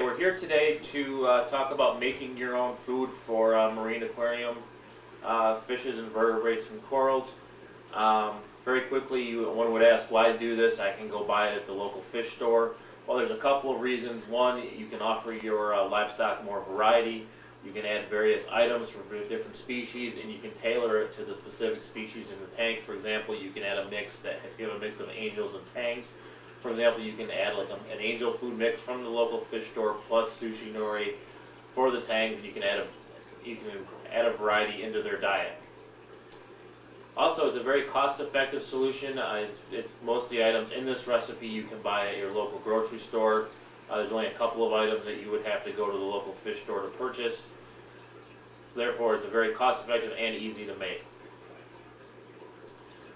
we're here today to talk about making your own food for marine aquarium fishes, invertebrates, and corals. Very quickly, one would ask, why do this? I can go buy it at the local fish store. Well, there's a couple of reasons. One, you can offer your livestock more variety. You can add various items for different species, and you can tailor it to the specific species in the tank. For example, you can add a mix that, if you have a mix of angels and tangs, for example, you can add like an angel food mix from the local fish store plus sushi nori for the tangs, and you can add a variety into their diet. Also, it's a very cost-effective solution. It's most of the items in this recipe you can buy at your local grocery store. There's only a couple of items that you would have to go to the local fish store to purchase. So therefore, it's a very cost-effective and easy to make.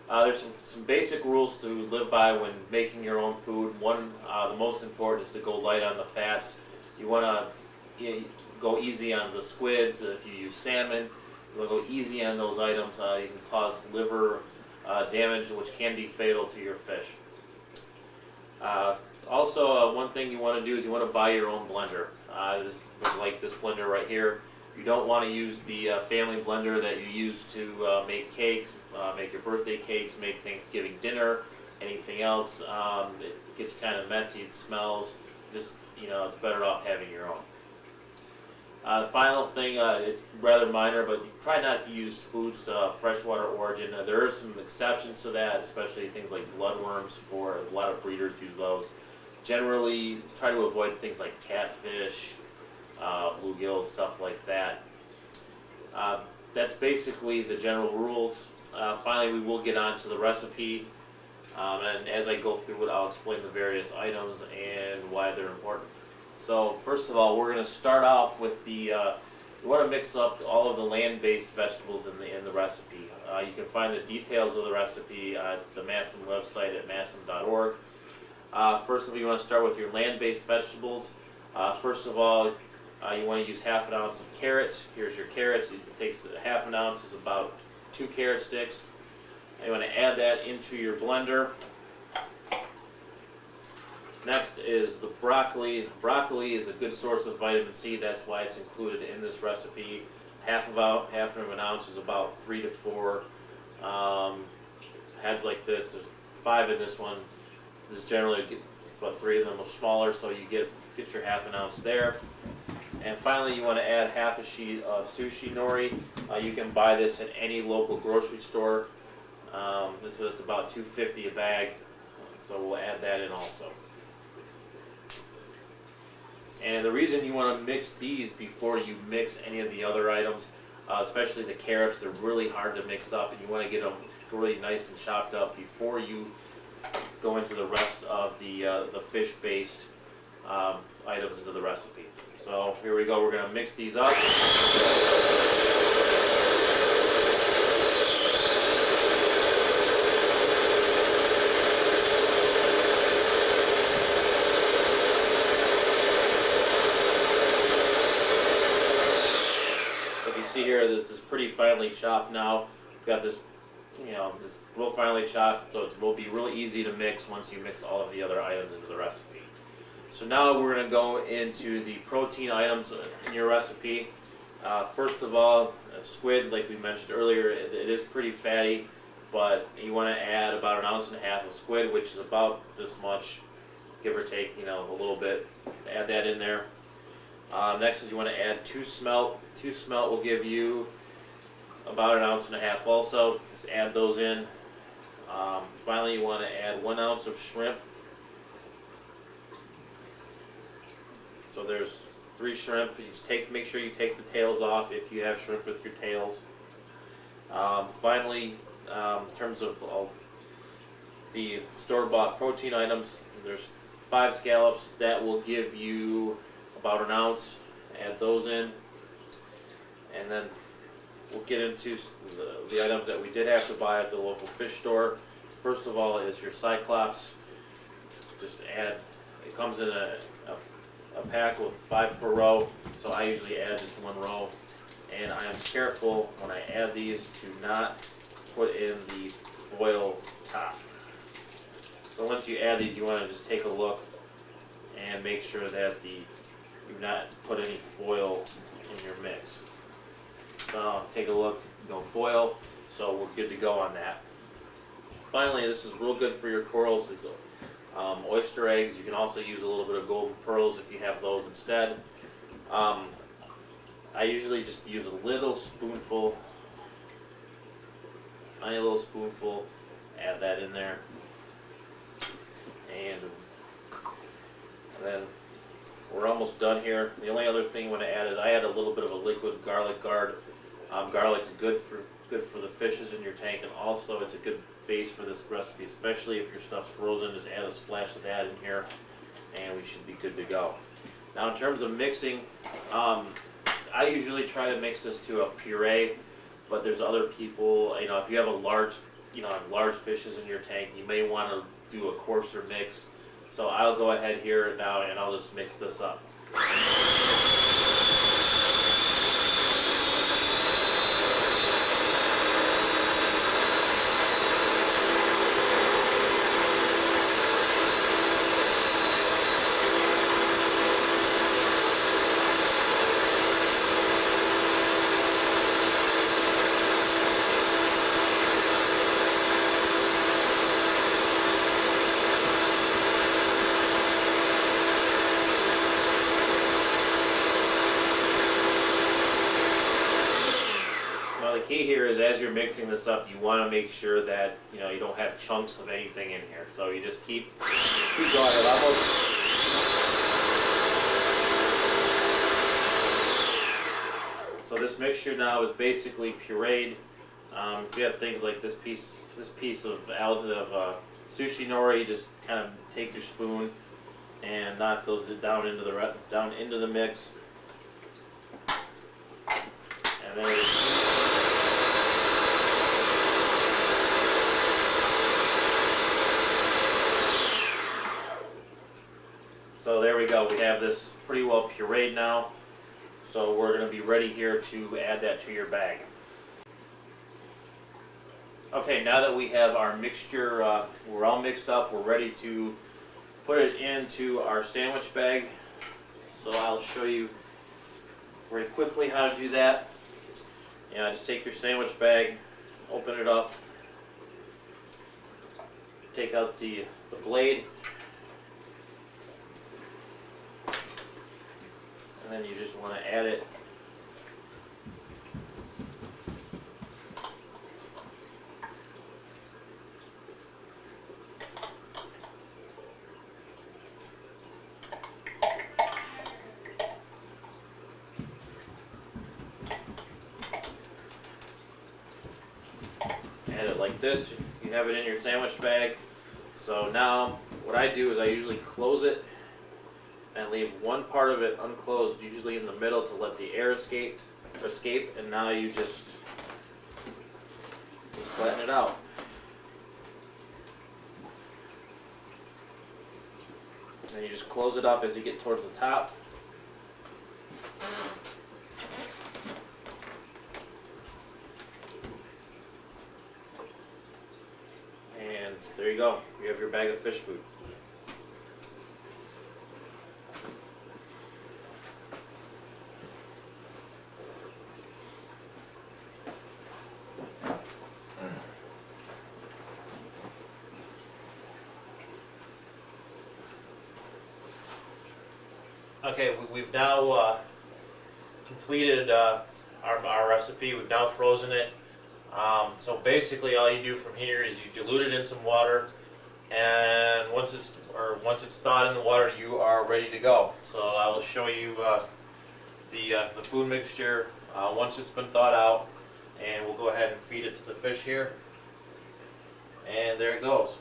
There's some basic rules to live by when making your own food. One, the most important, is to go light on the fats. You want to go easy on the squids. If you use salmon, you want to go easy on those items. You can cause liver damage, which can be fatal to your fish. Also, one thing you want to do is you want to buy your own blender. Like this blender right here. You don't want to use the family blender that you use to make cakes, make your birthday cakes, make Thanksgiving dinner, anything else. It gets kind of messy, it smells. Just, it's better off having your own. The final thing, it's rather minor, but try not to use foods freshwater origin. There are some exceptions to that, especially things like bloodworms. For a lot of breeders use those. Generally, try to avoid things like catfish, bluegill, stuff like that. That's basically the general rules. Finally, we will get on to the recipe, and as I go through it, I'll explain the various items and why they're important. So first of all, we're going to start off with the, we want to mix up all of the land-based vegetables in the recipe. You can find the details of the recipe at the MASM website at masm.org. First of all, you want to start with your land-based vegetables. First of all, you want to use half an ounce of carrots. Here's your carrots. It takes half an ounce, is about 2 carrot sticks. And you want to add that into your blender. Next is the broccoli. Broccoli is a good source of vitamin C. That's why it's included in this recipe. Half of an ounce is about 3 to 4 heads like this. There's 5 in this one. This is generally about 3 of them are smaller, so you get your half an ounce there. And finally, you want to add half a sheet of sushi nori. You can buy this at any local grocery store. This is about $2.50 a bag, so we'll add that in also. And the reason you want to mix these before you mix any of the other items, especially the carrots, they're really hard to mix up, and you want to get them really nice and chopped up before you go into the rest of the fish-based items into the recipe. So here we go, we're going to mix these up. If you see here, this is pretty finely chopped now. We've got this, this real finely chopped, so it will be really easy to mix once you mix all of the other items into the recipe. So now we're going to go into the protein items in your recipe. First of all, squid, like we mentioned earlier, it is pretty fatty, but you want to add about 1.5 ounces of squid, which is about this much, give or take, a little bit. Add that in there. Next is you want to add 2 smelt. 2 smelt will give you about 1.5 ounces also. Just add those in. Finally, you want to add 1 ounce of shrimp. So there's 3 shrimp. You just make sure you take the tails off if you have shrimp with your tails. Finally, in terms of the store-bought protein items, there's 5 scallops. That will give you about 1 ounce. Add those in. And then we'll get into the items that we did have to buy at the local fish store. First of all is your Cyclops. Just add, it comes in a pack with 5 per row, so I usually add just 1 row. And I am careful when I add these to not put in the foil top. So once you add these, you want to just take a look and make sure that the you've not put any foil in your mix. So take a look, no foil, so we're good to go on that. Finally, this is real good for your corals, is oyster eggs. You can also use a little bit of golden pearls if you have those instead. I usually just use a little spoonful, tiny little spoonful, add that in there, and then we're almost done here. The only other thing I want to add is I add a little bit of a liquid garlic guard. Garlic's good for the fishes in your tank, and also it's a good base for this recipe, especially if your stuff's frozen. Just add a splash of that in here, and we should be good to go. Now, in terms of mixing, I usually try to mix this to a puree, but there's other people, you know, if you have a large, large fishes in your tank, you may want to do a coarser mix. So I'll go ahead here now and I'll just mix this up. The key here is as you're mixing this up, you want to make sure that you don't have chunks of anything in here. So you just keep going. It almost so this mixture now is basically pureed. If you have things like this piece of sushi nori, just kind of take your spoon and knock those down into the mix, and then so there we go. We have this pretty well pureed now. So we're going to be ready here to add that to your bag. Okay, now that we have our mixture, we're all mixed up, we're ready to put it into our sandwich bag. So I'll show you very quickly how to do that. Just take your sandwich bag, open it up, take out the blade, and then you just want to add it like this. You have it in your sandwich bag. So now what I do is I usually close it and leave one part of it unclosed, usually in the middle, to let the air escape, and now you just flatten it out. And then you just close it up as you get towards the top. And there you go. You have your bag of fish food. Okay, we've now completed our recipe. We've now frozen it. So basically, all you do from here is you dilute it in some water, and once it's thawed in the water, you are ready to go. So I will show you the food mixture once it's been thawed out, and we'll go ahead and feed it to the fish here. And there it goes.